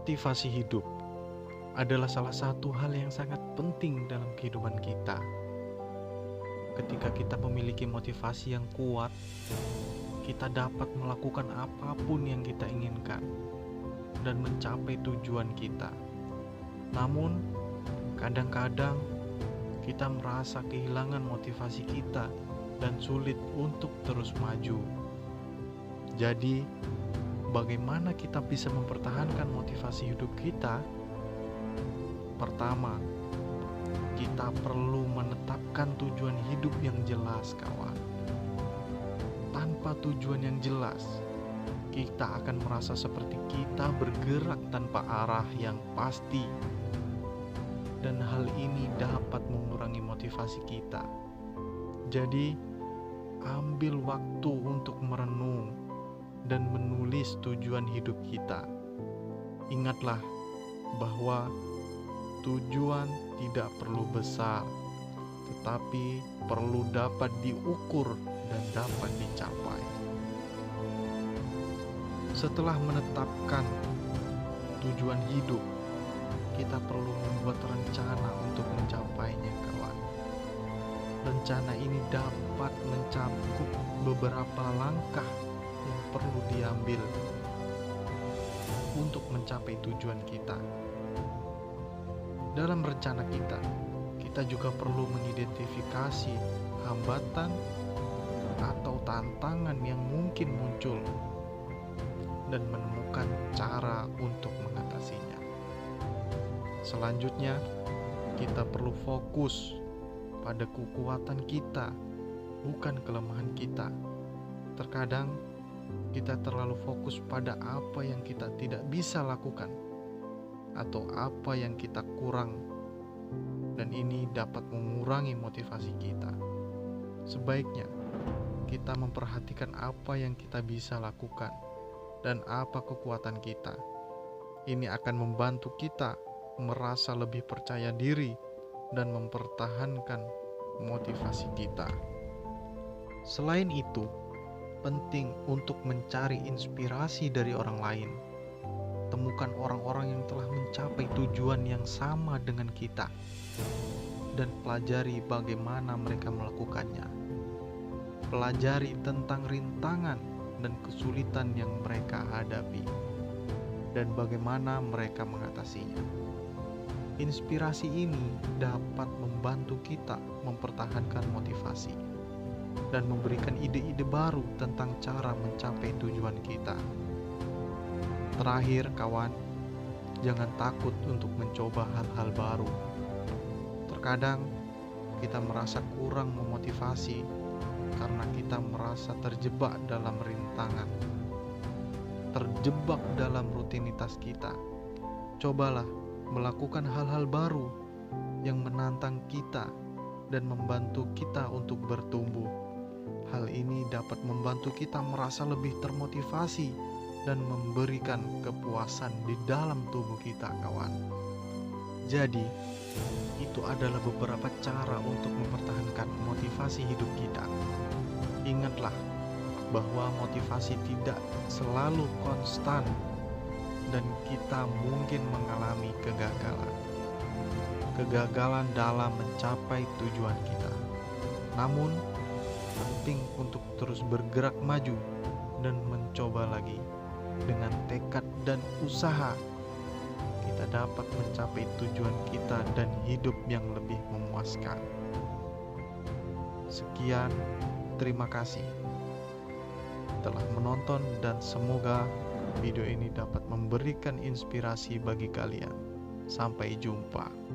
Motivasi hidup adalah salah satu hal yang sangat penting dalam kehidupan kita. Ketika kita memiliki motivasi yang kuat, kita dapat melakukan apapun yang kita inginkan dan mencapai tujuan kita. Namun, kadang-kadang kita merasa kehilangan motivasi kita dan sulit untuk terus maju. Jadi, bagaimana kita bisa mempertahankan motivasi hidup kita? Pertama, kita perlu menetapkan tujuan hidup yang jelas, kawan. Tanpa tujuan yang jelas, kita akan merasa seperti kita bergerak tanpa arah yang pasti. Dan hal ini dapat mengurangi motivasi kita. Jadi, ambil waktu untuk merenung dan menulis tujuan hidup kita. Ingatlah bahwa tujuan tidak perlu besar, tetapi perlu dapat diukur dan dapat dicapai. Setelah menetapkan tujuan hidup, kita perlu membuat rencana untuk mencapainya, kawan. Rencana ini dapat mencakup beberapa langkah yang perlu diambil untuk mencapai tujuan kita. Dalam rencana kita juga perlu mengidentifikasi hambatan atau tantangan yang mungkin muncul dan menemukan cara untuk mengatasinya. Selanjutnya, kita perlu fokus pada kekuatan kita, bukan kelemahan kita. Terkadang kita terlalu fokus pada apa yang kita tidak bisa lakukan atau apa yang kita kurang, dan ini dapat mengurangi motivasi kita. Sebaiknya kita memperhatikan apa yang kita bisa lakukan dan apa kekuatan kita. Ini akan membantu kita merasa lebih percaya diri dan mempertahankan motivasi kita. Selain itu, penting untuk mencari inspirasi dari orang lain. Temukan orang-orang yang telah mencapai tujuan yang sama dengan kita dan pelajari bagaimana mereka melakukannya. Pelajari tentang rintangan dan kesulitan yang mereka hadapi dan bagaimana mereka mengatasinya. Inspirasi ini dapat membantu kita mempertahankan motivasi dan memberikan ide-ide baru tentang cara mencapai tujuan kita. Terakhir, kawan, jangan takut untuk mencoba hal-hal baru. Terkadang kita merasa kurang memotivasi karena kita merasa terjebak dalam rintangan, terjebak dalam rutinitas kita. Cobalah melakukan hal-hal baru yang menantang kita dan membantu kita untuk bertumbuh. Hal ini dapat membantu kita merasa lebih termotivasi dan memberikan kepuasan di dalam tubuh kita, kawan. Jadi, itu adalah beberapa cara untuk mempertahankan motivasi hidup kita. Ingatlah bahwa motivasi tidak selalu konstan dan kita mungkin mengalami kegagalan. Kegagalan dalam mencapai tujuan kita. Namun, penting untuk terus bergerak maju dan mencoba lagi. Dengan tekad dan usaha, kita dapat mencapai tujuan kita dan hidup yang lebih memuaskan. Sekian, terima kasih telah menonton dan semoga video ini dapat memberikan inspirasi bagi kalian. Sampai jumpa.